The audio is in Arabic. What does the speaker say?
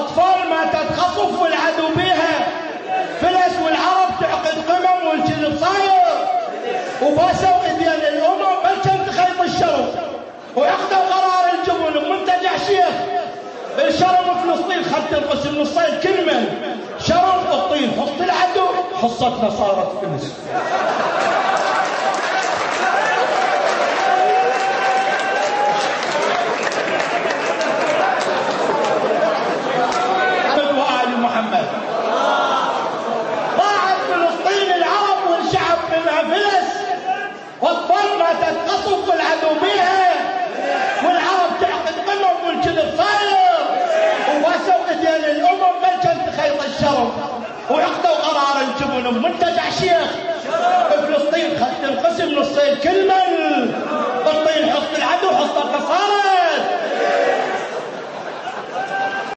واطفال ماتت خطف والعدو بيها فلس، والعرب تعقد قمم والكذب صاير، وباسوا ايدين الامم بلشن تخيط الشرف، وعقدوا قرار الجبن بمنتجع شيخ الشرف فلسطين. خدت القسم نصين كلمه شرف الطين، حط العدو حصتنا صارت فلس. محمد ضاعت فلسطين العرب والشعب منها فلس، واطفال ماتت قصف والعدو بيها، والعرب تعقد قمم والكذب صاير، وباسوا ايدين الامم بلشن تخيط الشرف، وعقدوا قرار الجبن بمنتجع شيخ